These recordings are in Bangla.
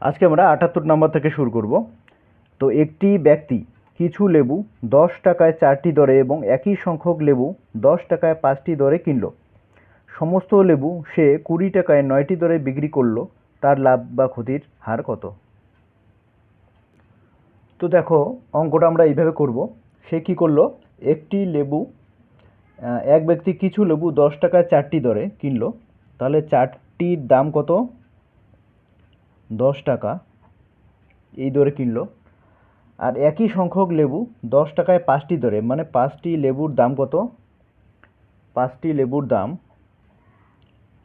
আজকে আমরা ৭৮ নম্বর থেকে শুরু করব। তো একটি ব্যক্তি কিছু লেবু 10 টাকায় 4টি দরে এবং একই সংখ্যক লেবু 10 টাকায় 5টি দরে কিনল। সমস্ত লেবু সে 20 টাকায় 9টি দরে বিক্রি করলো। তার লাভ বা ক্ষতির হার কত? তো দেখো, অঙ্কটা আমরা এইভাবে করব। সে কি করলো, একটি লেবু এক ব্যক্তি কিছু লেবু 10 টাকায় 4টি দরে কিনলো। তাহলে 4টির দাম কত? 10 টাকা এই দরে কিনলো। আর একই সংখ্যক লেবু 10 টাকায় 5টি দরে, মানে 5টি লেবুর দাম কত? 5টি লেবুর দাম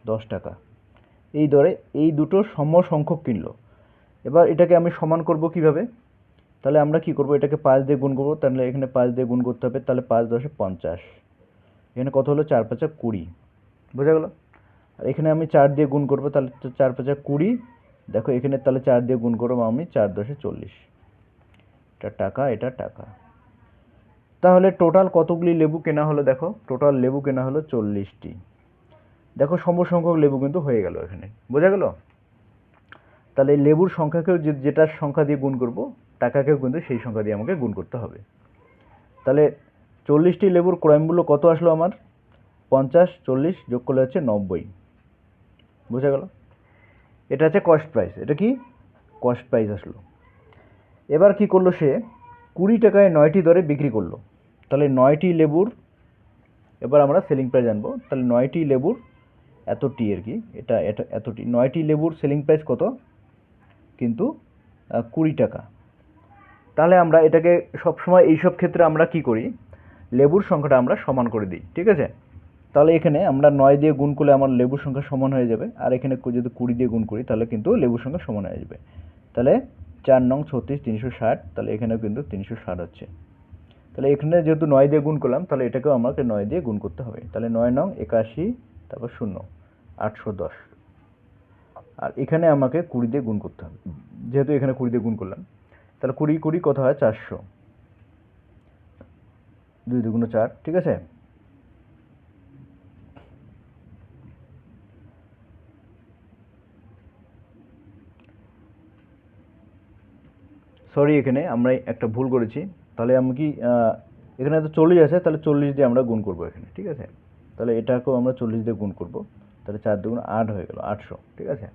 10 টাকা এই দরে এই দুটো সমসংখ্যক কিনলো। এবার এটাকে আমি সমান করব কিভাবে? তাহলে আমরা কি করব, এটাকে 5 দিয়ে গুণ করব। তাহলে এখানে 5 দিয়ে গুণ করতে হবে। তাহলে 5 10 50, এখানে কত হলো? 4 5 20, বোঝা গেল? আর এখানে আমি 4 দিয়ে গুণ করব, তাহলে 4 5 20। দেখো এখানে তাহলে 4 দিয়ে গুণ করব আমি, 4 10 40। এটা টাকা, এটা টাকা। তাহলে টোটাল কতগুলি লেবু কেনা হলো? দেখো টোটাল লেবু কেনা হলো 40টি। দেখো সমসংখ্যক লেবু কিন্তু হয়ে গেল এখানে, বোঝা গেল? তাহলে লেবুর সংখ্যাকেও যেটার সংখ্যা দিয়ে গুণ করব, টাকাকেও কিন্তু সেই সংখ্যা দিয়ে আমাকে গুণ করতে হবে। তাহলে 40টি লেবুর ক্রয়মূল্য কত আসলো আমার? 50, 40 যোগ করলে হচ্ছে 90, বোঝা গেল? এটা হচ্ছে কস্ট প্রাইস। এটা কি কস্ট প্রাইস আসলো। এবার কি করলো সে? 20 টাকায় 9টি দরে বিক্রি করলো। তাহলে 9টি লেবুর, এবার আমরা সেলিং প্রাইস আনবো। তাহলে 9টি লেবুর এতটি আর কি, এটা এটা এতটি, 9টি লেবুর সেলিং প্রাইস কত? কিন্তু 20 টাকা। তাহলে আমরা এটাকে সবসময় এইসব ক্ষেত্রে আমরা কি করি, লেবুর সংখ্যাটা আমরা সমান করে দিই, ঠিক আছে? তাহলে এখানে আমরা 9 দিয়ে গুণ করলে আমার লেবুর সংখ্যা সমান হয়ে যাবে। আর এখানে যদি 20 দিয়ে গুণ করি তাহলে কিন্তু লেবুর সংখ্যা সমান হয়ে যাবে। তাহলে 4 নং 36, 360। তাহলে এখানেও কিন্তু 360 হচ্ছে। তাহলে এখানে যেহেতু 9 দিয়ে গুণ করলাম, তাহলে এটাকেও আমাকে 9 দিয়ে গুণ করতে হবে। তাহলে 9 নং 81, তারপর 0, 810। আর এখানে আমাকে 20 দিয়ে গুণ করতে হবে, যেহেতু এখানে 20 দিয়ে গুণ করলাম। তাহলে 20 20 কত হয়? 400, 2 2 4, ঠিক আছে? সরি, এখানে আমরা একটা ভুল করেছি। তাহলে আমি কি এখানে তো 40 আছে, তাহলে 40 দিয়ে আমরা গুণ করব এখানে, ঠিক আছে? তাহলে এটাকেও আমরা 40 দিয়ে গুণ করব। তাহলে 4 2 8 হয়ে গেল, 800, ঠিক আছে?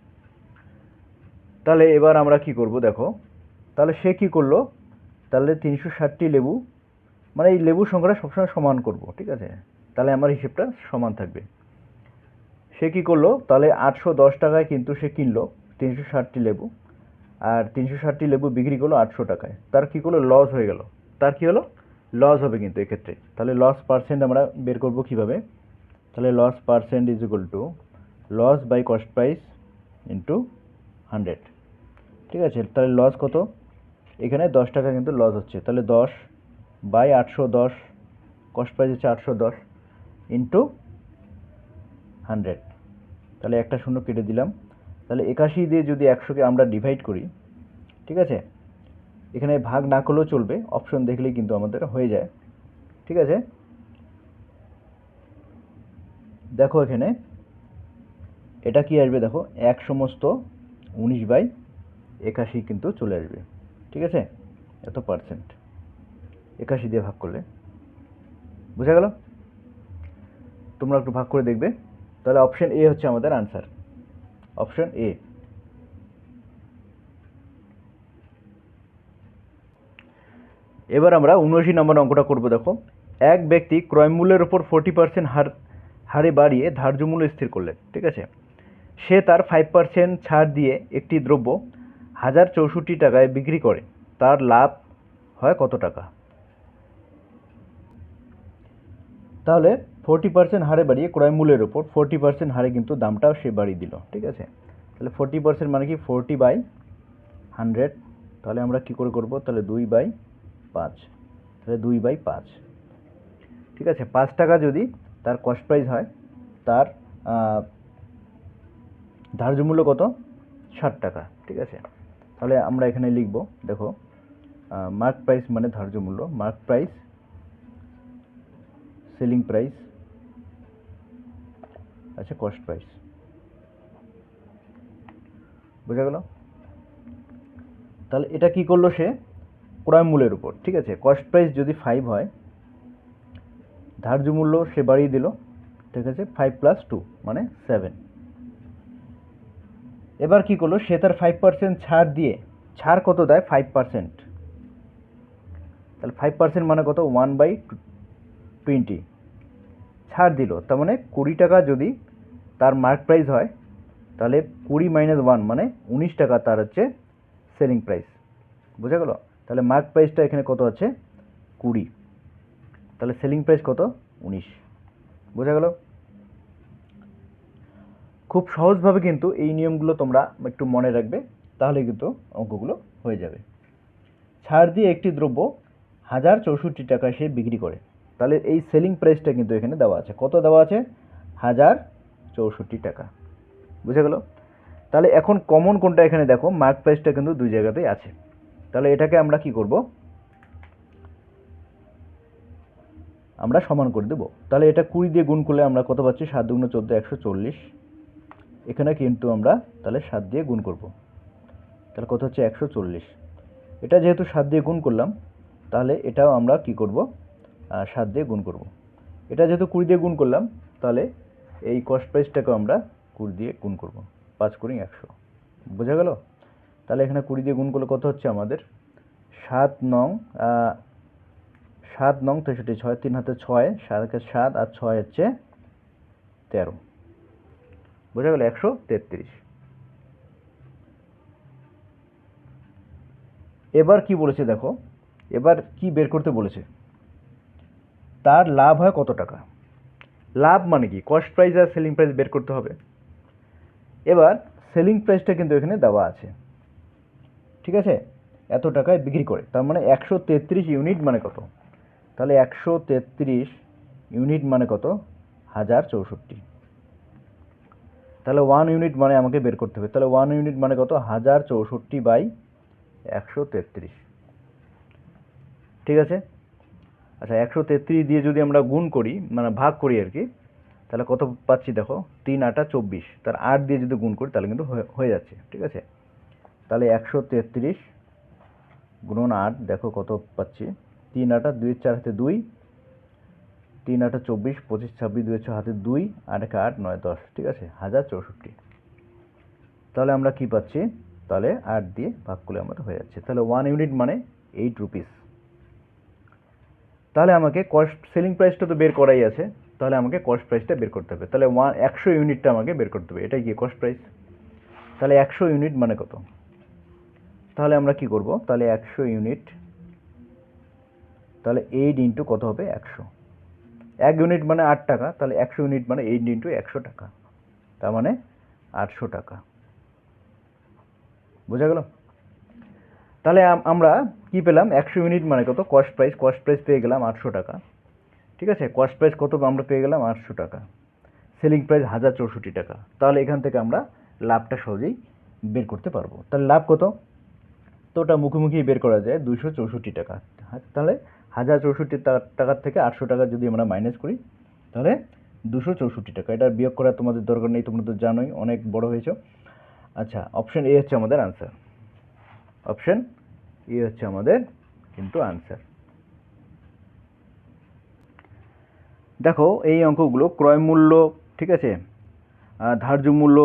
তাহলে এবার আমরা কি করব দেখো। তাহলে সে কি করলো? তাহলে 360টি লেবু, মানে এই লেবুর সংখ্যাটা সবসময় সমান করব, ঠিক আছে? তাহলে আমার হিসেবটা সমান থাকবে। সে কি করলো? তাহলে 810 টাকায় কিন্তু সে কিনলো 360টি লেবু। আর 360টি লেবু বিক্রি করলো 800 টাকায়। তার কি করলো? লস হয়ে গেল। তার কি হলো? লস হবে কিন্তু এক্ষেত্রে। তাহলে লস পার্সেন্ট আমরা বের করব কিভাবে? তাহলে loss percent is equal to loss by cost price into 100, ঠিক আছে? তাহলে লস কত? এখানে 10 টাকা কিন্তু লস হচ্ছে। তাহলে 10 বাই 810, কস্ট প্রাইস হচ্ছে 810, ইন্টু 100। তাহলে একটা শূন্য কেটে দিলাম। তাহলে 81 দিয়ে যদি 100কে আমরা ডিভাইড করি, ঠিক আছে? এখানে ভাগ না করলেও চলবে, অপশন দেখলেই কিন্তু আমাদের হয়ে যায়, ঠিক আছে? দেখো এখানে এটা কি আসবে, দেখো 1 সমস্ত 19/81 কিন্তু চলে আসবে, ঠিক আছে? এত পার্সেন্ট 81 দিয়ে ভাগ করলে, বোঝা গেল? তোমরা একটু ভাগ করে দেখবে। তাহলে অপশন এ হচ্ছে আমাদের আনসার, অপশন এ। এবার আমরা 79 নম্বর অঙ্কটা করব। দেখো, এক ব্যক্তি ক্রয় মূল্যের উপর 40% হারে বাড়িয়ে ধার্য মূল্য স্থির করলেন, ঠিক আছে? সে তার 5% ছাড় দিয়ে একটি দ্রব্য 1064 টাকায় বিক্রি করে। তার লাভ হয় কত টাকা? তাহলে 40% হারে বাড়িয়ে ক্রয় মূল্যের উপর 40% হারে কিন্তু দামটাও সে বাড়িয়ে দিল, ঠিক আছে? তাহলে 40% মানে কি 40/100। তাহলে আমরা কি করে করব? তাহলে 2/5, তাহলে 2/5, ঠিক আছে? 5 টাকা যদি তার কস্ট প্রাইস হয়, তার ধার্য মূল্য কত? 60 টাকা, ঠিক আছে? তাহলে আমরা এখানে লিখব, দেখো মার্ক প্রাইস মানে ধার্য মূল্য, মার্ক প্রাইস, সেলিং প্রাইস, আচ্ছা কস্ট প্রাইস, বোঝা গেল? তাহলে এটা কি করলো সে ক্রয় মূল্যের উপর, ঠিক আছে। কস্ট প্রাইস যদি 5 হয়, ধার্য মূল্য সে বাড়িয়ে দিল, ঠিক আছে, 5 + 2 মানে 7। এবার কি করলো সে তার 5% ছাড় দিয়ে, ছাড় কত দেয় 5%, তাহলে 5% মানে কত 1/20 ছাড় দিল, তার মানে 20 টাকা যদি তার মার্ক প্রাইস হয়, তাহলে 20 - 1 মানে 19 টাকা তার হচ্ছে সেলিং প্রাইস। বোঝা গেল? তাহলে মার্ক প্রাইসটা এখানে কত আছে 20, তাহলে সেলিং প্রাইস কত 19। বোঝা গেল? খুব সহজভাবে কিন্তু এই নিয়মগুলো তোমরা একটু মনে রাখবে, তাহলে কিন্তু অঙ্কগুলো হয়ে যাবে। ছাড় দিয়ে একটি দ্রব্য 1064 টাকায় সে বিক্রি করে, তাহলে এই সেলিং প্রাইসটা কিন্তু এখানে দেওয়া আছে, কত দেওয়া আছে 1064 টাকা। বুঝে গেল? তাহলে এখন কমন কোনটা এখানে দেখো, মার্ক প্রাইসটা কিন্তু দুই জায়গাতেই আছে, তাহলে এটাকে আমরা কি করব, আমরা সমান করে দেব। তাহলে এটা 20 দিয়ে গুণ করলে আমরা কত পাচ্ছি 7 × 14 140, এখানে কিন্তু আমরা তাহলে 7 দিয়ে গুণ করব, তাহলে কত হচ্ছে 140। এটা যেহেতু 7 দিয়ে গুণ করলাম, তাহলে এটাও আমরা কি করব 7 দিয়ে গুণ করব। এটা যেহেতু 20 দিয়ে গুণ করলাম, তাহলে এই কস্ট প্রাইসটাকেও আমরা 20 দিয়ে গুণ করব, 5 × 100। বোঝা গেল? তাহলে এখানে 20 দিয়ে গুণ করলে কত হচ্ছে আমাদের 7 নং 63, 6 3 হাতে 6, 7 7 আর 6 হচ্ছে 13। বোঝা গেল? 133। এবার কি বলেছে দেখো, এবার কি বের করতে বলেছে, তার লাভ হয় কত টাকা। লাভ মানে কি, কস্ট প্রাইস আর সেলিং প্রাইস বের করতে হবে। এবার সেলিং প্রাইসটা কিন্তু এখানে দেওয়া আছে, ঠিক আছে, এত টাকায় বিক্রি করে, তার মানে 133 ইউনিট মানে কত, তাহলে 133 ইউনিট মানে কত 1064, তাহলে 1 ইউনিট মানে আমাকে বের করতে হবে, তাহলে 1 ইউনিট মানে কত 1064/133, ঠিক আছে। আচ্ছা 133 দিয়ে যদি আমরা গুণ করি মানে ভাগ করি আর কি, তাহলে কত পাচ্ছি দেখো 3 × 8 = 24, তার 8 দিয়ে যদি গুণ করি তাহলে কিন্তু হয়ে যাচ্ছে, ঠিক আছে। তাহলে 133 × 8 দেখো কত পাচ্ছি, 3 × 8 2 4 হাতে 2, 3 × 8 = 24, 25 26 2 6 হাতে 2, 8 × 8 9 10, ঠিক আছে 1064। তাহলে আমরা কি পাচ্ছি, তাহলে 8 দিয়ে ভাগ করলে আমাদের হয়ে যাচ্ছে, তাহলে 1 ইউনিট মানে 8 রুপিস। তাহলে আমাকে কস্ট সেলিং প্রাইসটা তো বের করাই আছে, তাহলে আমাকে কস্ট প্রাইসটা বের করতে হবে, তাহলে 100 ইউনিটটা আমাকে বের করতে হবে, এটাই কি কস্ট প্রাইস। তাহলে 100 ইউনিট মানে কত, তাহলে আমরা কি করব, তাহলে 100 ইউনিট, তাহলে 8 ইন্টু কত হবে 100, 1 ইউনিট মানে 8 টাকা, তাহলে 100 ইউনিট মানে 8 ইন্টু 100 টাকা, তার মানে 800 টাকা। বোঝা গেল? তাহলে আমরা কি পেলাম, 100 ইউনিট মানে কত কস্ট প্রাইস পেয়ে গেলাম 800 টাকা, ঠিক আছে। কস্ট প্রাইস কত আমরা পেয়ে গেলাম 800 টাকা, সেলিং প্রাইস 1064 টাকা। তাহলে এখান থেকে আমরা লাভটা সহজেই বের করতে পারবো। তাহলে লাভ কত, তো ওটা মুখোমুখি বের করা যায় 264 টাকা। তাহলে 1064 টাকার থেকে 800 টাকা যদি আমরা মাইনাস করি, তাহলে 264 টাকা। এটা বিয়োগ করার তোমাদের দরকার নেই, তোমরা তো জানোই অনেক বড় হয়েছে। আচ্ছা অপশন এ হচ্ছে আমাদের আনসার, অপশন এ হচ্ছে আমাদের কিন্তু আনসার। দেখো এই অঙ্কগুলো ক্রয় মূল্য, ঠিক আছে, ধার্য মূল্য,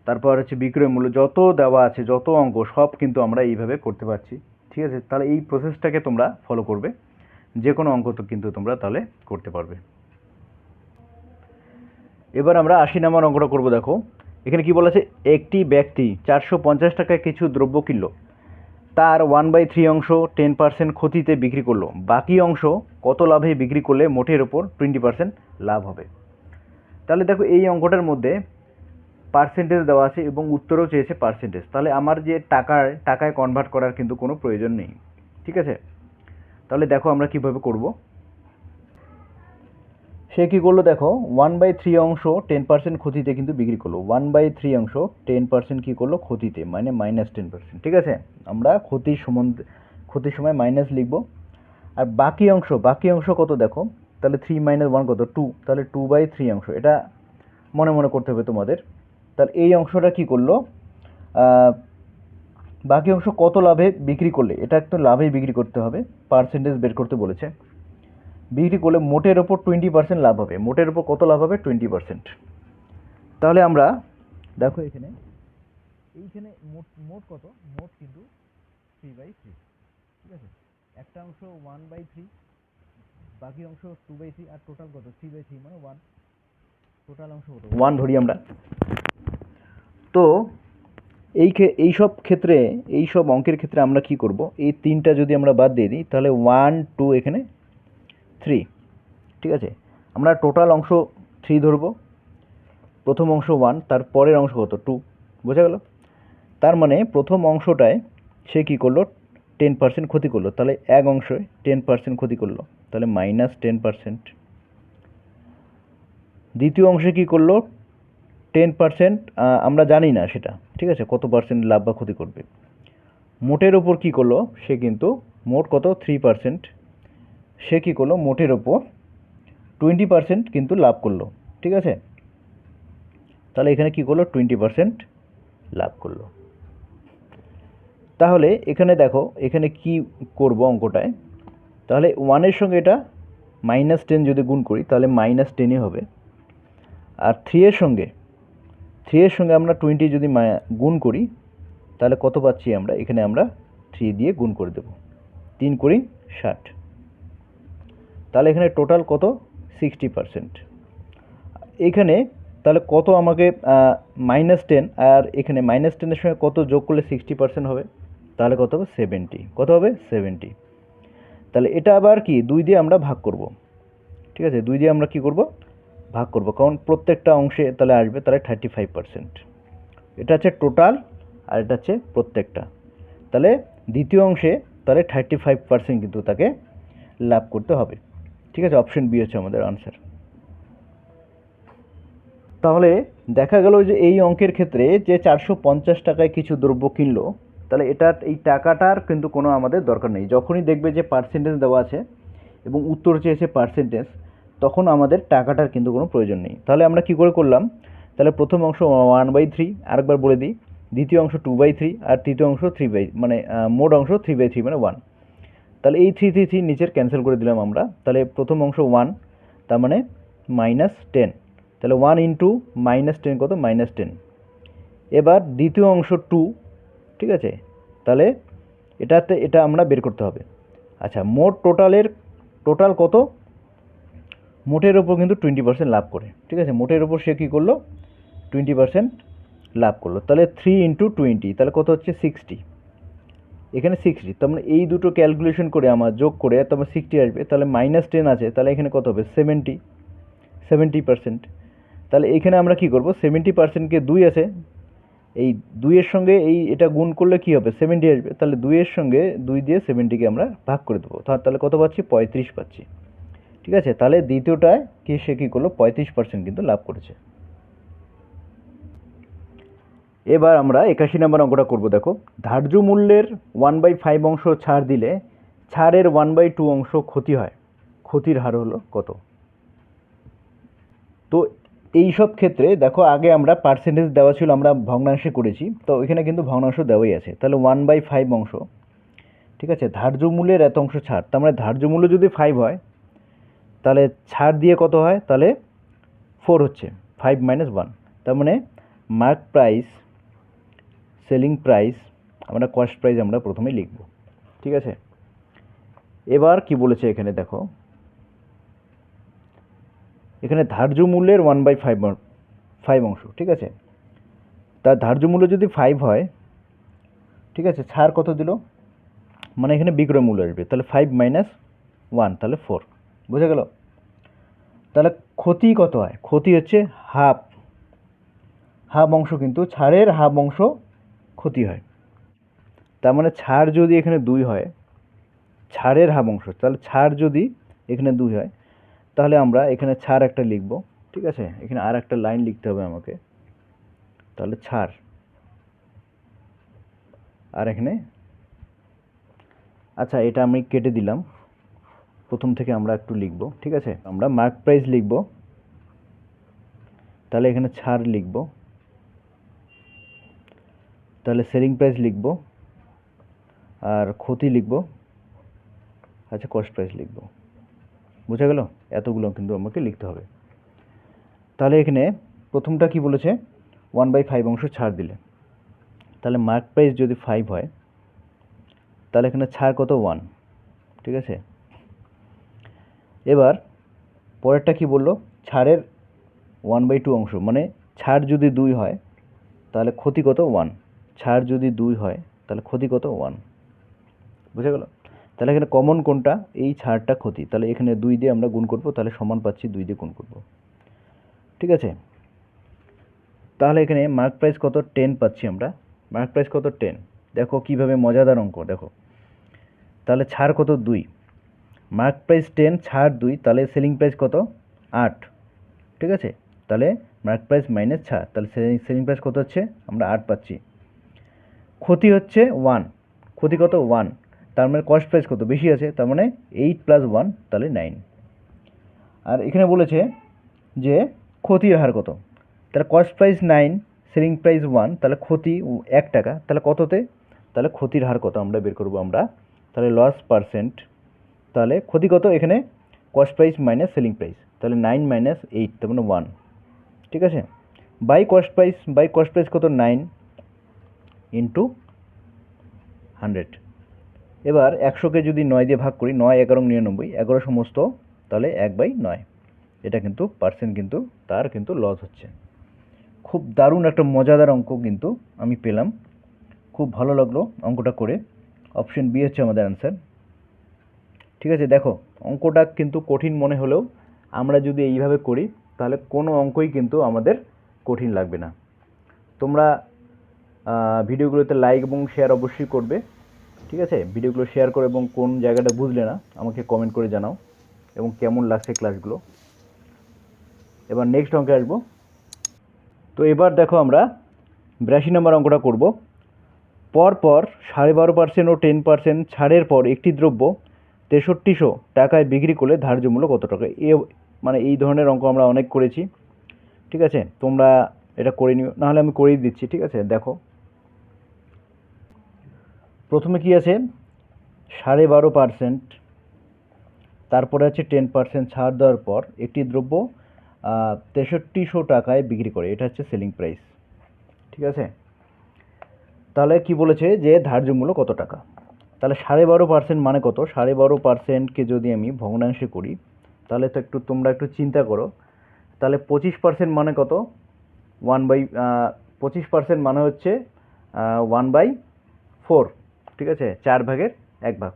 তারপর হচ্ছে বিক্রয় মূল্য, যত দেওয়া আছে যত অঙ্ক সব কিন্তু আমরা এইভাবে করতে পারছি, ঠিক আছে। তাহলে এই প্রসেসটাকে তোমরা ফলো করবে, যে কোনো অঙ্ক তো কিন্তু তোমরা তাহলে করতে পারবে। এবার আমরা 80 নম্বর অঙ্কটা করবো। দেখো এখানে কি বলেছে, একটি ব্যক্তি 450 টাকায় কিছু দ্রব্য কিনল, তার 1/3 অংশ 10% ক্ষতিতে বিক্রি করলো, বাকি অংশ কত লাভে বিক্রি করলে মোটের ওপর 20% লাভ হবে। তাহলে দেখো এই অঙ্কটার মধ্যে পার্সেন্টেজ দেওয়া আছে এবং উত্তরেও চেয়েছে পার্সেন্টেজ, তাহলে আমার যে টাকায় কনভার্ট করার কিন্তু কোনো প্রয়োজন নেই, ঠিক আছে। তাহলে দেখো আমরা কিভাবে করব, সে কি করলো দেখো 1/3 অংশ 10% ক্ষতিতে কিন্তু বিক্রি করলো, 1/3 অংশ 10% কি করলো ক্ষতিতে, মানে -10%, ঠিক আছে। আমরা ক্ষতির সময় মাইনাস লিখব। আর বাকি অংশ কত দেখো, তাহলে 3 - 1 কত 2, তাহলে 2/3 অংশ, এটা মনে মনে করতে হবে তোমাদের। তাহলে এই অংশটা কি করলো বাকি অংশ কত লাভে বিক্রি করলে, এটা একটু লাভে বিক্রি করতে হবে, পার্সেন্টেজ বের করতে বলেছে। বিক্রি করলে মোটের ওপর 20% লাভ হবে। মোটের ওপর কত লাভ হবে? 20%। তাহলে আমরা দেখো এইখানে মোট কত? মোট কিন্তু 3/3, ঠিক আছে। একটা অংশ 1/3, বাকি অংশ 2/3, আর টোটাল কত? 3/3 মানে 1। টোটাল অংশ কত? 1 ধরি আমরা। তো এই সব ক্ষেত্রে, এই সব অঙ্কের ক্ষেত্রে আমরা কি করব? এই 3টা যদি আমরা বাদ দিয়ে দিই তাহলে 1 2 এখানে 3, ঠিক আছে। আমরা টোটাল অংশ 3 ধরব, প্রথম অংশ 1, তার পরের অংশ কত? 2, বোঝা গেল? তার মানে প্রথম অংশটায় সে কি করলো? 10% ক্ষতি করলো, তাহলে এক অংশে 10% ক্ষতি করলো, তাহলে -10%। দ্বিতীয় অংশে কি করলো? 10%, আমরা জানি না সেটা, ঠিক আছে, কত পার্সেন্ট লাভ বা ক্ষতি করবে। মোটের ওপর কি করলো? সে কিন্তু মোট কত? 3%। সে কি করলো? মোটের ওপর 20% কিন্তু লাভ করলো, ঠিক আছে। তাহলে এখানে কি করলো? 20% লাভ করলো। তাহলে এখানে দেখো, এখানে কি করব অঙ্কটায়? তাহলে 1-এর সঙ্গে এটা -10 যদি গুণ করি তাহলে -10ই হবে। আর 3-এর সঙ্গে আমরা 20 যদি গুণ করি তাহলে কত পাচ্ছি আমরা? এখানে আমরা 3 দিয়ে গুণ করে দেব। 3 কুড়ি 60। তাহলে এখানে টোটাল কত? 60%। এখানে তাহলে কত আমাকে -10, আর এখানে -10-এর সঙ্গে কত যোগ করলে 60% হবে? তাহলে কত হবে? 70। কত হবে? 70। তাহলে এটা আবার কি 2 দিয়ে আমরা ভাগ করব, ঠিক আছে। 2 দিয়ে আমরা কি করব? ভাগ করব, কারণ প্রত্যেকটা অংশে তাহলে আসবে, তাহলে 35%। এটা হচ্ছে টোটাল, আর এটা হচ্ছে প্রত্যেকটা। তাহলে দ্বিতীয় অংশে তাহলে 35% কিন্তু তাকে লাভ করতে হবে, ঠিক আছে। অপশন বি হচ্ছে আমাদের আনসার। তাহলে দেখা গেল যে এই অঙ্কের ক্ষেত্রে যে 450 টাকায় কিছু দ্রব্য কিনলো, তাহলে এই টাকাটার কিন্তু কোনো আমাদের দরকার নেই। যখনই দেখবে যে পার্সেন্টেজ দেওয়া আছে এবং উত্তর চেয়েছে পার্সেন্টেজ, তখন আমাদের টাকাটার কিন্তু কোনো প্রয়োজন নেই। তাহলে আমরা কি করে করলাম? তাহলে প্রথম অংশ 1/3, আরেকবার বলে দিই, দ্বিতীয় অংশ 2/3, আর তৃতীয় অংশ 3/, মানে মোট অংশ 3/3 মানে 1। তাহলে এই 3 3 3 নিচের ক্যান্সেল করে দিলাম আমরা। তাহলে প্রথম অংশ 1, তার মানে -10, তাহলে 1 ইন্টু -10 কত? -10। এবার দ্বিতীয় অংশ 2, ঠিক আছে। তাহলে এটা আমরা বের করতে হবে। আচ্ছা, মোট টোটাল কত? মোটের ওপর কিন্তু 20% লাভ করে, ঠিক আছে। মোটের ওপর সে কী করলো? 20% লাভ করলো। তাহলে 3 ইন্টু 20, তাহলে কত হচ্ছে? 60। এখানে 60, তার মানে এই দুটো ক্যালকুলেশন করে আমার যোগ করে তোমার 60 আসবে। তাহলে -10 আছে, তাহলে এখানে কত হবে? 70%। তাহলে এখানে আমরা কি করব? 70%কে 2 আছে, এই 2-এর সঙ্গে এটা গুণ করলে কি হবে? 70 আসবে। তাহলে 2-এর সঙ্গে 2 দিয়ে 70-কে আমরা ভাগ করে দেবো। তাহলে কত পাচ্ছি? 35 পাচ্ছি, ঠিক আছে। তাহলে দ্বিতীয়টায় সে কী করলো? 35% কিন্তু লাভ করেছে। এবার আমরা 81 নম্বর অঙ্কটা করব। দেখো, ধার্য মূল্যের 1/5 অংশ ছাড় দিলে ছাড়ের 1/2 অংশ ক্ষতি হয়, ক্ষতির হার হলো কত? তো এই সব ক্ষেত্রে দেখো, আগে আমরা পার্সেন্টেজ দেওয়া ছিল, আমরা ভগ্নাংশে করেছি, তো এখানে কিন্তু ভগ্নাংশ দেওয়াই আছে। তাহলে 1/5 অংশ, ঠিক আছে, ধার্য মূল্যের এত অংশ ছাড়, তার মানে ধার্য মূল্য যদি 5 হয় তাহলে ছাড় দিয়ে কত হয়? তাহলে 4 হচ্ছে, 5 - 1, তার মানে মার্ক প্রাইস, সেলিং প্রাইস, আমরা কস্ট প্রাইস আমরা প্রথমেই লিখব, ঠিক আছে। এবার কি বলেছে এখানে দেখো, এখানে ধার্য মূল্যের 1/5 অংশ, ঠিক আছে। তার ধার্য মূল্য যদি 5 হয়, ঠিক আছে, ছাড় কত দিল? মানে এখানে বিক্রয় মূল্য আসবে, তাহলে 5 - 1, তাহলে 4, বুঝে গেল? তাহলে ক্ষতি কত হয়? ক্ষতি হচ্ছে হাফ অংশ, কিন্তু ছাড়ের হাফ অংশ ক্ষতি হয়। তার মানে ছাড় যদি এখানে 2 হয়, ছাড়ের হাফ অংশ, তাহলে ছাড় যদি এখানে 2 হয়, তাহলে আমরা এখানে ছাড় একটা লিখব, ঠিক আছে। এখানে আর একটা লাইন লিখতে হবে আমাকে, তাহলে ছাড়, আর এখানে, আচ্ছা এটা আমি কেটে দিলাম, প্রথম থেকে আমরা একটু লিখব, ঠিক আছে। আমরা মার্ক প্রাইস লিখব, তাহলে এখানে ছাড় লিখব, তাহলে সেলিং প্রাইস লিখব, আর ক্ষতি লিখব, আচ্ছা কস্ট প্রাইস লিখব। বোঝা গেল? এতগুলো কিন্তু আমাকে লিখতে হবে। তাহলে এখানে প্রথমটা কি বলেছে, 1/5 অংশ ছাড় দিলে, তাহলে মার্ক প্রাইস যদি 5 হয় তাহলে এখানে ছাড় কত, 1। ঠিক আছে, এবার পরেরটা কি বললো, ছাড়ের 1/2 অংশ, মানে ছাড় যদি 2 হয় তাহলে ক্ষতি কত, 1। ছাড় যদি 2 হয় তাহলে ক্ষতি কত, 1। বুঝা গেল? তাহলে এখানে কমন কোনটা, এই ছাড়টা ক্ষতি, তাহলে এখানে 2 দিয়ে আমরা গুণ করব, তাহলে সমান পাচ্ছি 2 দিয়ে গুণ করব। ঠিক আছে, তাহলে এখানে মার্ক প্রাইস কত, 10 পাচ্ছি আমরা। মার্ক প্রাইস কত, 10। দেখো কিভাবে মজাদার অঙ্ক, দেখো তাহলে ছাড় কত, 2, মার্ক প্রাইস 10 ছাড় 2, তাহলে সেলিং প্রাইস কত, 8। ঠিক আছে, তাহলে মার্ক প্রাইস মাইনাস ছাড়, তাহলে সেলিং প্রাইস কত হচ্ছে, আমরা 8 পাচ্ছি। ক্ষতি হচ্ছে 1, ক্ষতি কত, 1, তার মানে কস্ট প্রাইস কত, বেশি আছে, তার মানে 8 + 1 তাহলে 9। আর এখানে বলেছে যে ক্ষতির হার কত, তাহলে কস্ট প্রাইস 9, সেলিং প্রাইস 1, তাহলে ক্ষতি 1 টাকা, তাহলে কততে, তাহলে ক্ষতির হার কত আমরা বের করব আমরা, তাহলে লস পার্সেন্ট, তাহলে ক্ষতি কত, এখানে cost price minus selling price, তাহলে 9 - 8 তার মানে 1। ঠিক আছে, বাই কস্ট প্রাইস কত, 9 ইন্টু 100। এবার 100কে যদি 9 দিয়ে ভাগ করি, 9 11 99, 11 সমস্ত, তাহলে 1/9। এটা কিন্তু পার্সেন্ট, কিন্তু তার কিন্তু লস হচ্ছে। খুব দারুণ একটা মজাদার অঙ্ক কিন্তু আমি পেলাম, খুব ভালো লাগলো অঙ্কটা করে। অপশন বি হচ্ছে আমাদের অ্যান্সার। ঠিক আছে, দেখো অঙ্কটা কিন্তু কঠিন মনে হলেও আমরা যদি এইভাবে করি তাহলে কোনো অঙ্কই কিন্তু আমাদের কঠিন লাগবে না। তোমরা ভিডিওগুলোতে লাইক এবং শেয়ার অবশ্যই করবে। ঠিক আছে, ভিডিওগুলো শেয়ার করো এবং কোন জায়গাটা বুঝলে না আমাকে কমেন্ট করে জানাও এবং কেমন লাগছে ক্লাসগুলো। এবার নেক্সট অঙ্কে আসবো। তো এবার দেখো আমরা 82 নম্বর অঙ্কটা করব। পরপর 12.5% ও 10% ছাড়ের পর একটি দ্রব্য 6300 টাকায় বিক্রি করলে ধার্য মূল্য কত টাকা। মানে এই ধরনের অঙ্ক আমরা অনেক করেছি। ঠিক আছে, তোমরা এটা করে নিও, নাহলে আমি করেই দিচ্ছি। ঠিক আছে, দেখো প্রথমে কি আছে, 12.5%, তারপরে আছে 10% ছাড় দেওয়ার পর একটি দ্রব্য 6300 টাকায় বিক্রি করে, এটা হচ্ছে সেলিং প্রাইস। ঠিক আছে, তাহলে কি বলেছে যে ধার্য মূল্য কত টাকা। তাহলে 12.5% মানে কত, 12.5%কে যদি আমি ভগ্নাংশে করি তাহলে তো তোমরা একটু চিন্তা করো, তাহলে 25% মানে কত, 25% মানে হচ্ছে 1/4। ঠিক আছে, 4/1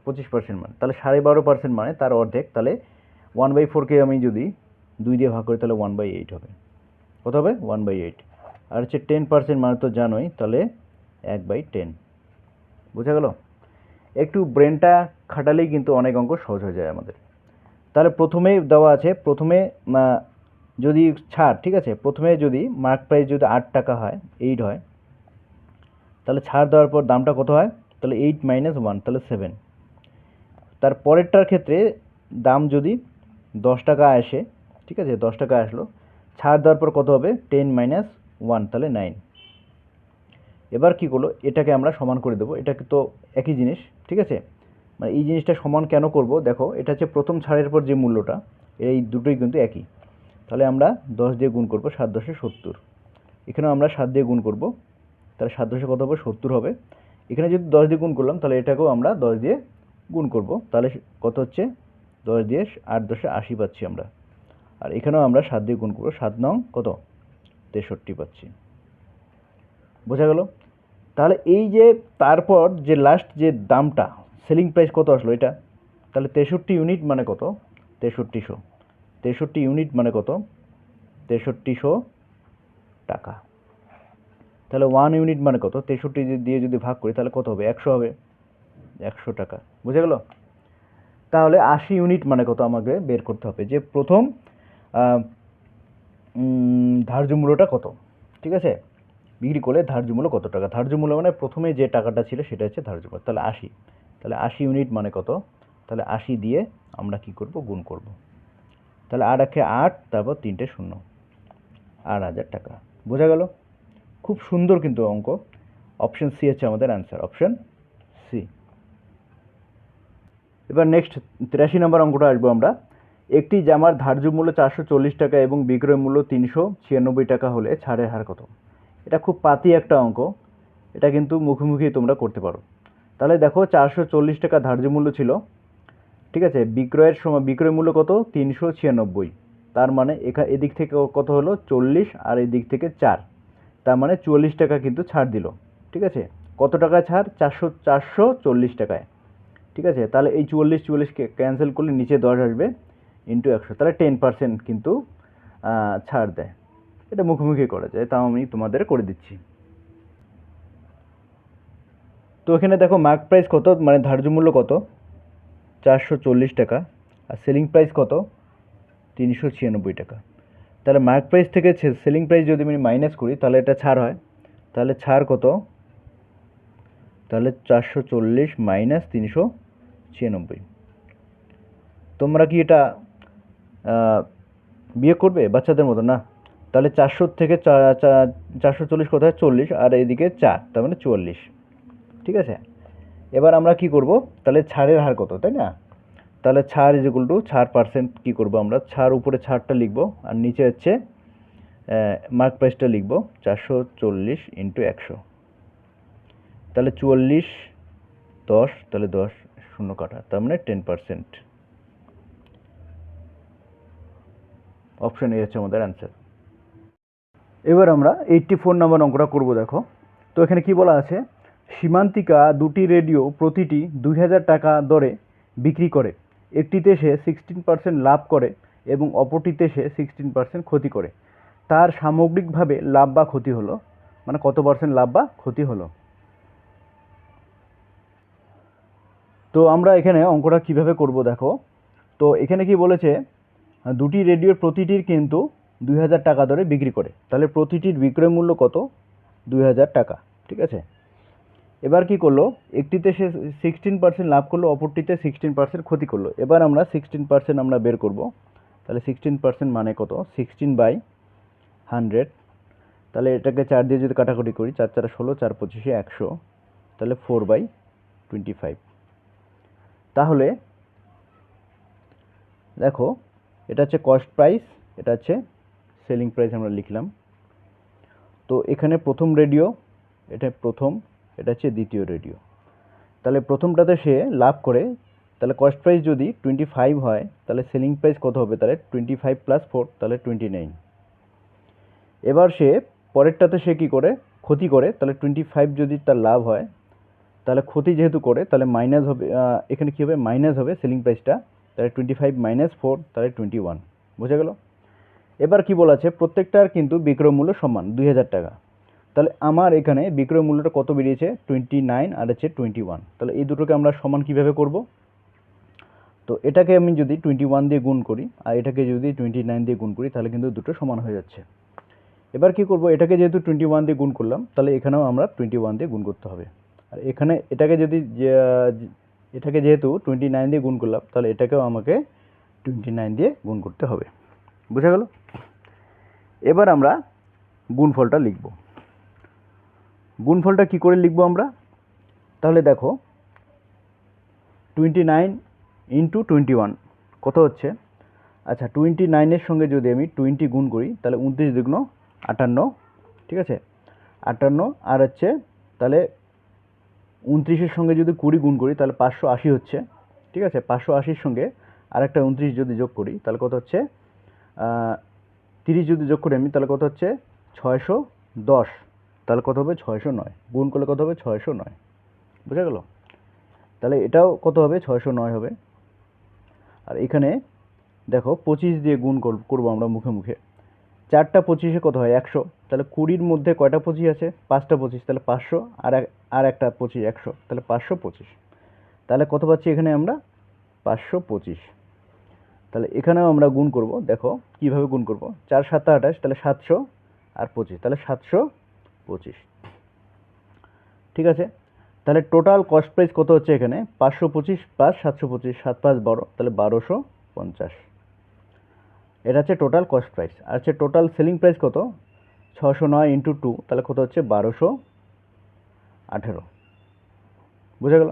25% মানে, তাহলে 12.5% মানে তার অর্ধেক, তাহলে 1/4কে আমি যদি 2 দিয়ে ভাগ করি তাহলে 1/8 হবে। কত হবে, 1/8। আর হচ্ছে 10% মানে তো জানোই, তাহলে 1/10। বোঝা গেল? একটু ব্রেনটা খাটালেই কিন্তু অনেক অঙ্ক সহজ হয়ে যায় আমাদের। তাহলে প্রথমেই দেওয়া আছে, প্রথমে যদি ছাড়, ঠিক আছে, প্রথমে যদি মার্ক প্রাইস যদি 8 টাকা হয়, 8 হয়, তাহলে ছাড় দেওয়ার পর দামটা কত হয়, তাহলে 8 - 1 তাহলে 7। তার পরেরটার ক্ষেত্রে দাম যদি 10 টাকা আসে, ঠিক আছে, 10 টাকা আসলো, ছাড় দেওয়ার পর কত হবে, 10 - 1 তাহলে 9। এবার কি করলো, এটাকে আমরা সমান করে দেবো, এটাকে তো একই জিনিস। ঠিক আছে, মানে এই জিনিসটা সমান কেন করব, দেখো এটা হচ্ছে প্রথম ছাড়ের পর যে মূল্যটা, এই দুটোই কিন্তু একই। তাহলে আমরা 10 দিয়ে গুণ করব, 7 × 10 = 70। এখানেও আমরা 7 দিয়ে গুণ করব, তাহলে 7 × 10 কত হবে, 70 হবে। এখানে যদি 10 দিয়ে গুণ করলাম তাহলে এটাকেও আমরা 10 দিয়ে গুণ করব, তাহলে কত হচ্ছে, 10 দিয়ে 8 × 10 = 80 পাচ্ছি আমরা। আর এখানেও আমরা 7 দিয়ে গুণ করব, 7 9 কত, 63 পাচ্ছি। বোঝা গেল? তাহলে এই যে তারপর যে লাস্ট যে দামটা, সেলিং প্রাইস কত আসলো এটা, তাহলে 63 ইউনিট মানে কত, 6300। 63 ইউনিট মানে কত, 6300 টাকা। তাহলে 1 ইউনিট মানে কত, 63 দিয়ে যদি ভাগ করি তাহলে কত হবে, 100 হবে, 100 টাকা। বুঝে গেল? তাহলে 80 ইউনিট মানে কত আমাকে বের করতে হবে, যে প্রথম ধার্য মূল্যটা কত। ঠিক আছে, বিক্রি করলে ধার্য মূল্য কত টাকা, ধার্য মূল্য মানে প্রথমে যে টাকাটা ছিল সেটা হচ্ছে ধার্য মূল্য, তাহলে 80। তাহলে 80 ইউনিট মানে কত, তাহলে 80 দিয়ে আমরা কি করব, গুণ করব, তাহলে 8 × 8, তারপর 3টে 0, 8000 টাকা। বোঝা গেল? খুব সুন্দর কিন্তু অঙ্ক। অপশন সি হচ্ছে আমাদের অ্যান্সার, অপশন সি। এবার নেক্সট 83 নম্বর অঙ্কটা আসবো আমরা। একটি জামার ধার্য মূল্য 440 টাকা এবং বিক্রয় মূল্য 396 টাকা হলে ছাড়ের হার কত? এটা খুব পাতি একটা অঙ্ক, এটা কিন্তু মুখোমুখি তোমরা করতে পারো। তাহলে দেখো 440 টাকা ধার্য মূল্য ছিল, ঠিক আছে, বিক্রয়ের সময় বিক্রয় মূল্য কত? 396। তার মানে এদিক থেকে কত হলো? 40, আর এদিক থেকে 4, তার মানে 44 টাকা কিন্তু ছাড় দিল। ঠিক আছে, কত টাকা ছাড়? 440 টাকায়। ঠিক আছে, তাহলে এই 44কে ক্যান্সেল করলে নিচে 10 আসবে ইন্টু 100, তাহলে 10% কিন্তু ছাড় দেয়। এটা মুখোমুখি করা যায়, তাও আমি তোমাদের করে দিচ্ছি। তো এখানে দেখো মার্ক প্রাইস কত, মানে ধার্য মূল্য কত? 440 টাকা, আর সেলিং প্রাইস কত? 396 টাকা। তাহলে মার্ক প্রাইস থেকে সেলিং প্রাইস যদি আমি মাইনাস করি তাহলে এটা ছাড় হয়। তাহলে ছাড় কত? তাহলে 440 মাইনাস 396। তোমরা কি এটা বিয়োগ করবে বাচ্চাদের মতো? না। তাহলে 400 থেকে 440 কোথায়? 40, আর এদিকে 4, তার মানে 44। ঠিক আছে, এবার আমরা কি করব? তাহলে ছাড়ের হার কত, তাই না? তাহলে ছাড় ইজ ইকুয়াল টু ছাড় পার্সেন্ট। কী করবো আমরা? ছাড় উপরে ছাড়টা লিখবো, আর নিচে হচ্ছে মার্ক প্রাইসটা লিখবো 440 ইন্টু 100। তাহলে 44, 10, তাহলে 10 শূন্য কাটা, তার মানে 10%। অপশন এ হচ্ছে আমাদের অ্যান্সার। এবার আমরা 84 নম্বর অঙ্কটা করব। দেখো তো এখানে কি বলা আছে? সীমান্তিকা দুটি রেডিও প্রতিটি 2000 টাকা দরে বিক্রি করে। একটিতে সে 16% লাভ করে এবং অপরটিতে সে 16% ক্ষতি করে। তার সামগ্রিকভাবে লাভ বা ক্ষতি হলো, মানে কত পার্সেন্ট লাভ বা ক্ষতি হলো? তো আমরা এখানে অঙ্কটা কিভাবে করব দেখো। তো এখানে কি বলেছে? দুটি রেডিওর প্রতিটির কিন্তু 2000 টাকা দরে বিক্রি করে, তাহলে প্রতিটির বিক্রয় মূল্য কত? 2000 টাকা। ঠিক আছে, এবার কি করলো? একটিতে সে 16% লাভ করলো, অপরটিতে 16% ক্ষতি করলো। এবার আমরা 16% আমরা বের করব। তাহলে 16% মানে কত? 16/100। তাহলে এটাকে 4 দিয়ে যদি কাটাকুটি করি, 4 4 16, 4 25 100, তাহলে 4/25। তাহলে দেখো এটা হচ্ছে কস্ট প্রাইস, এটা হচ্ছে সেলিং প্রাইস আমরা লিখলাম। তো এখানে প্রথম রেডিও, এটা প্রথম, এটা হচ্ছে দ্বিতীয় রেডিও। তাহলে প্রথমটাতে সে লাভ করে, তাহলে কস্ট প্রাইস যদি 25 হয় তাহলে সেলিং প্রাইস কত হবে? তাহলে 25 + 4, তাহলে 29। এবার সে পরেরটাতে সে কী করে? ক্ষতি করে। তাহলে 25 যদি তার লাভ হয়, তাহলে ক্ষতি যেহেতু করে তাহলে মাইনাস হবে, এখানে কী হবে? মাইনাস হবে সেলিং প্রাইসটা। তাহলে 25 - 4, তাহলে 21। বোঝা গেল? এবার কি বলা আছে? প্রত্যেকটার কিন্তু বিক্রয় মূল্য সমান 2000 টাকা। তাহলে আমার এখানে বিক্রয় মূল্যটা কত বেরিয়েছে? 29, আর হচ্ছে 21। তাহলে এই দুটোকে আমরা সমান কিভাবে করব? তো এটাকে আমি যদি 21 দিয়ে গুণ করি, আর এটাকে যদি 29 দিয়ে গুণ করি, তাহলে কিন্তু দুটো সমান হয়ে যাচ্ছে। এবার কি করব? এটাকে যেহেতু 21 দিয়ে গুণ করলাম, তাহলে এখানেও আমরা 21 দিয়ে গুণ করতে হবে। আর এখানে এটাকে এটাকে যেহেতু 29 দিয়ে গুণ করলাম, তাহলে এটাকেও আমাকে 29 দিয়ে গুণ করতে হবে। বোঝা গেল? এবার আমরা গুণফলটা লিখব। গুণফলটা কি করে লিখব আমরা? তাহলে দেখো 29 × 21 কত হচ্ছে? আচ্ছা, 29-এর সঙ্গে যদি আমি 20 গুণ করি, তাহলে 29 দুগুণ 58। ঠিক আছে, 58, আর হচ্ছে তাহলে 29-এর সঙ্গে যদি 20 গুণ করি তাহলে 580 হচ্ছে। ঠিক আছে, 580-র সঙ্গে আরেকটা 29 যদি যোগ করি তাহলে কত হচ্ছে? 30 যদি যোগ করি আমি, তাহলে কত হচ্ছে? 610। তাহলে কত হবে? 609। গুণ করলে কত হবে? 609। বোঝা গেল? তাহলে এটাও কত হবে? 609 হবে। আর এখানে দেখো 25 দিয়ে গুণ করবো আমরা মুখে মুখে। 4টা 25-এ কত হয়? 100। তাহলে 20-র মধ্যে কয়টা 25 আছে? 5টা 25, তাহলে 500, আর একটা 25 100, তাহলে 525। তাহলে কত পাচ্ছি এখানে আমরা? 525। তাহলে এখানেও আমরা গুণ করব। দেখো কিভাবে গুণ করব। 4 7 28, তাহলে 700 আর 25, তাহলে 725। ঠিক আছে, তাহলে টোটাল কস্ট প্রাইস কত হচ্ছে এখানে? 525 + 725, 7 5 12, তাহলে 1250। এটা হচ্ছে টোটাল কস্ট প্রাইস। আর হচ্ছে টোটাল সেলিং প্রাইস কত? 609 × 2, তাহলে কত হচ্ছে? 1218। বোঝা গেল?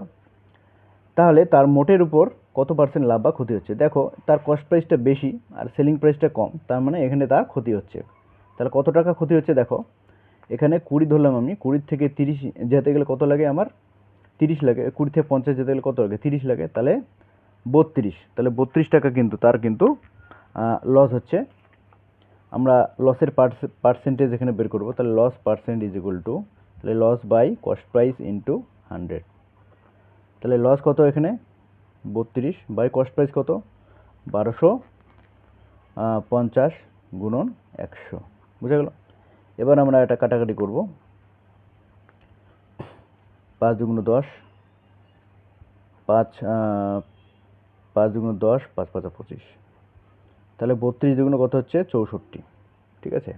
তাহলে তার মোটের উপর কত পার্সেন্ট লাভ বা ক্ষতি হচ্ছে। দেখো তার কস্ট প্রাইসটা বেশি আর সেলিং প্রাইসটা কম, তার মানে এখানে তার ক্ষতি হচ্ছে। তাহলে কত টাকা ক্ষতি হচ্ছে দেখো, এখানে 20 ধরলাম আমি, 20 থেকে 30 যেতে গেলে কত লাগে আমার, 30 লাগে। 20 থেকে 50 যেতে গেলে কত লাগে, 30 লাগে, তাহলে 32। তাহলে 32 টাকা কিন্তু তার কিন্তু লস হচ্ছে। আমরা লসের পার্সেন্টেজ এখানে বের করবো, তাহলে loss percent is equal to, তাহলে loss by cost price into 100। তাহলে লস কত এখানে 32 বাই কস্ট প্রাইস কত 1250 গুণন 100, বুঝা গেল। এবার আমরা এটা কাটাকাটি করব, 5 দুগুণ 10, 5 দুগুণ 10, 5 5 25, তাহলে 32 দুগুণ কত হচ্ছে 64, ঠিক আছে।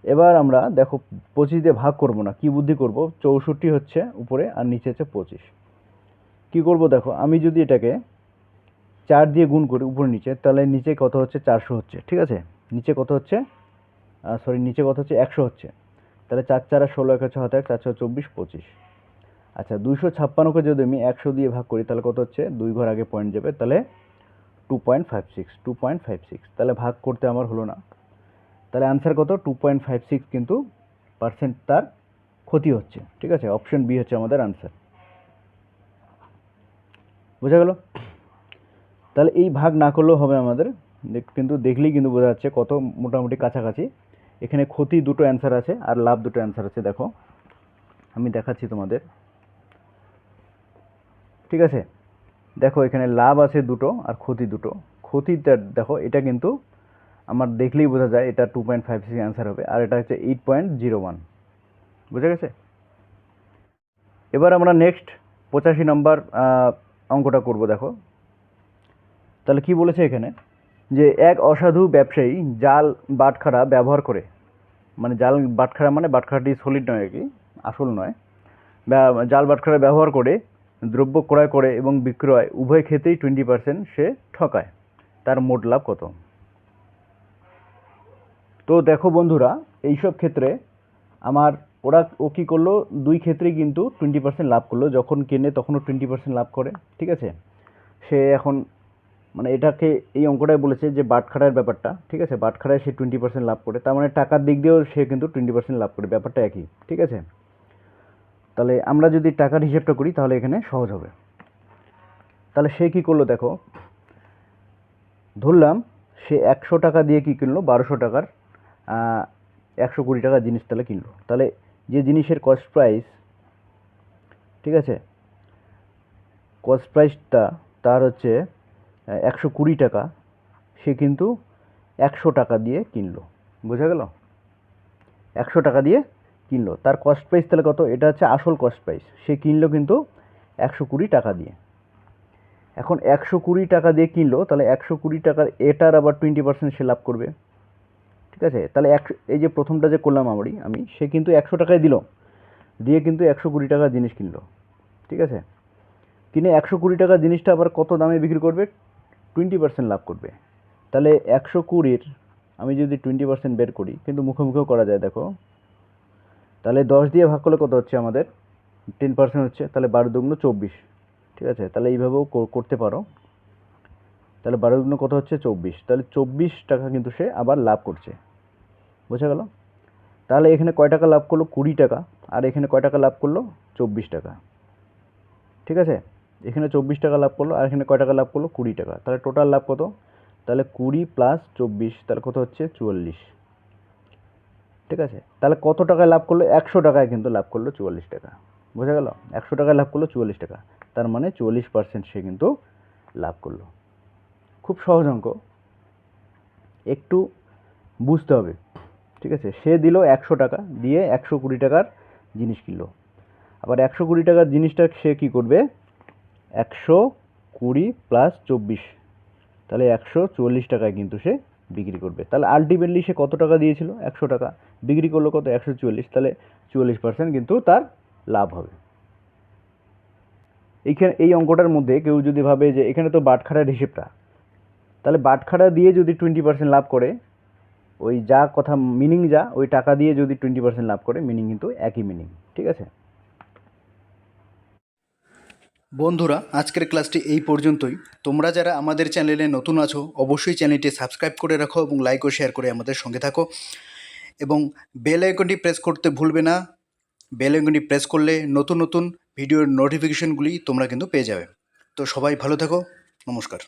এবার আমরা দেখো 25 দিয়ে ভাগ করব না, কি বুদ্ধি করব, 64 হচ্ছে উপরে আর নিচে হচ্ছে 25। কি করব দেখো, আমি যদি এটাকে 4 দিয়ে গুণ করি উপরে নিচে, তাহলে নিচে কত হচ্ছে 400 হচ্ছে, ঠিক আছে। নিচে কত হচ্ছে, নিচে কত হচ্ছে 100 হচ্ছে। তাহলে 4 4 আর 16 1 হচ্ছে 7 4 4 24 25। আচ্ছা 256কে যদি আমি 100 দিয়ে ভাগ করি তাহলে কত হচ্ছে, 2 ঘর আগে পয়েন্ট যাবে, তাহলে 2.56। তাহলে ভাগ করতে আমার হলো না, তাহলে আনসার কত 2.56 কিন্তু পার্সেন্ট তার ক্ষতি হচ্ছে, ঠিক আছে। অপশন বি হচ্ছে আমাদের আনসার, বোঝা গেল। তাহলে এই ভাগ না করলেও হবে আমাদের, কিন্তু দেখলেই কিন্তু বোঝা যাচ্ছে কত মোটামুটি কাছাকাছি। এখানে ক্ষতি দুটো অ্যান্সার আছে আর লাভ দুটো অ্যান্সার আছে, দেখো আমি দেখাচ্ছি তোমাদের, ঠিক আছে। দেখো এখানে লাভ আছে দুটো আর ক্ষতি দুটো। ক্ষতিটা দেখো, এটা কিন্তু আমার দেখলেই বোঝা যায় এটা 2.56 অ্যান্সার হবে, আর এটা হচ্ছে 8.01, বুঝা গেছে। এবার আমরা নেক্সট 85 নম্বর অঙ্কটা করব। দেখো তাহলে কি বলেছে এখানে, যে এক অসাধু ব্যবসায়ী জাল বাটখারা ব্যবহার করে, মানে জাল বাটখারা মানে বাটখারাটি সলিড নয় আর কি, আসল নয়, জাল বাটখারা ব্যবহার করে দ্রব্য ক্রয় করে এবং বিক্রয় উভয় ক্ষেত্রেই 20% সে ঠকায়, তার মোট লাভ কত। তো দেখো বন্ধুরা, এইসব ক্ষেত্রে আমার ও কী করলো, দুই ক্ষেত্রেই কিন্তু 20% লাভ করলো, যখন কেনে তখনও 20% লাভ করে, ঠিক আছে। সে এখন মানে এটাকে এই অঙ্কটাই বলেছে যে বাটখারার ব্যাপারটা, ঠিক আছে, বাটখারায় সে 20% লাভ করে, তার মানে টাকার দিক দিয়েও সে কিন্তু 20% লাভ করে, ব্যাপারটা একই, ঠিক আছে। তাহলে আমরা যদি টাকার হিসেবটা করি তাহলে এখানে সহজ হবে। তাহলে সে কি করলো দেখো, ধরলাম সে 100 টাকা দিয়ে কি কিনলো, 1200 টাকার 120 টাকার জিনিস তাহলে কিনলো। তাহলে যে জিনিসের কস্ট প্রাইস, ঠিক আছে, কস্ট প্রাইসটা তার হচ্ছে 120 টাকা, সে কিন্তু 100 টাকা দিয়ে কিনলো, বোঝা গেল। 100 টাকা দিয়ে কিনলো, তার কস্ট প্রাইস তাহলে কত, এটা হচ্ছে আসল কস্ট প্রাইস, সে কিনলো কিন্তু 120 টাকা দিয়ে। এখন 120 টাকা দিয়ে কিনলো, তাহলে 120 টাকার এটার আবার 20% সে লাভ করবে, ঠিক আছে। তাহলে এই যে প্রথমটা যে করলাম আমি সে কিন্তু 100 টাকায় দিয়ে কিন্তু 120 টাকার জিনিস কিনলো, ঠিক আছে। কিনে 120 টাকার জিনিসটা আবার কত দামে বিক্রি করবে, 20% লাভ করবে। তাহলে 120-র আমি যদি 20% বের করি, কিন্তু মুখে মুখেও করা যায়, দেখো তাহলে 10 দিয়ে ভাগ করলে কত হচ্ছে আমাদের, 10% হচ্ছে, তাহলে 12 দুগুণ 24, ঠিক আছে। তাহলে এইভাবেও করতে পারো, তাহলে 12 দুগুণ কত হচ্ছে 24, তাহলে 24 টাকা কিন্তু সে আবার লাভ করছে, বোঝা গেল। তাহলে এখানে কয় টাকা লাভ করলো, 20 টাকা, আর এখানে কয় টাকা লাভ করলো, 24 টাকা, ঠিক আছে। এখানে 24 টাকা লাভ করলো আর এখানে কয় টাকা লাভ করলো, 20 টাকা, তাহলে টোটাল লাভ কত, তাহলে 20 প্লাস 24 তাহলে কত হচ্ছে 44, ঠিক আছে। তাহলে কত টাকায় লাভ করলো, 100 টাকায় কিন্তু লাভ করলো 44 টাকা, বোঝা গেল। 100 টাকায় লাভ করলো 44 টাকা, তার মানে 40% সে কিন্তু লাভ করলো। খুব সহজ অঙ্ক, একটু বুঝতে হবে, ঠিক আছে। সে দিল 100 টাকা দিয়ে 120 টাকার জিনিস কিনলো, আবার 120 টাকার জিনিসটা সে কি করবে, 120 প্লাস 24 তাহলে 144 টাকায় কিন্তু সে বিক্রি করবে। তাহলে আলটিমেটলি সে কত টাকা দিয়েছিল, 100 টাকা, বিক্রি করলো কত 144, তাহলে 44% কিন্তু তার লাভ হবে। এই অঙ্কটার মধ্যে কেউ যদি ভাবে যে এখানে তো বাটখারার হিসেবটা, তাহলে বাটখারা দিয়ে যদি 20% লাভ করে, ওই যা কথা মিনিং যা, ওই টাকা দিয়ে যদি 20% লাভ করে, মিনিং কিন্তু একই মিনিং, ঠিক আছে। বন্ধুরা, আজকের ক্লাসটি এই পর্যন্তই। তোমরা যারা আমাদের চ্যানেলে নতুন আছো অবশ্যই চ্যানেলটি সাবস্ক্রাইব করে রাখো এবং লাইক ও শেয়ার করে আমাদের সঙ্গে থাকো এবং বেল আইকনটি প্রেস করতে ভুলবে না। বেল আইকনটি প্রেস করলে নতুন নতুন ভিডিওর নোটিফিকেশনগুলি তোমরা কিন্তু পেয়ে যাবে। তো সবাই ভালো থাকো। নমস্কার।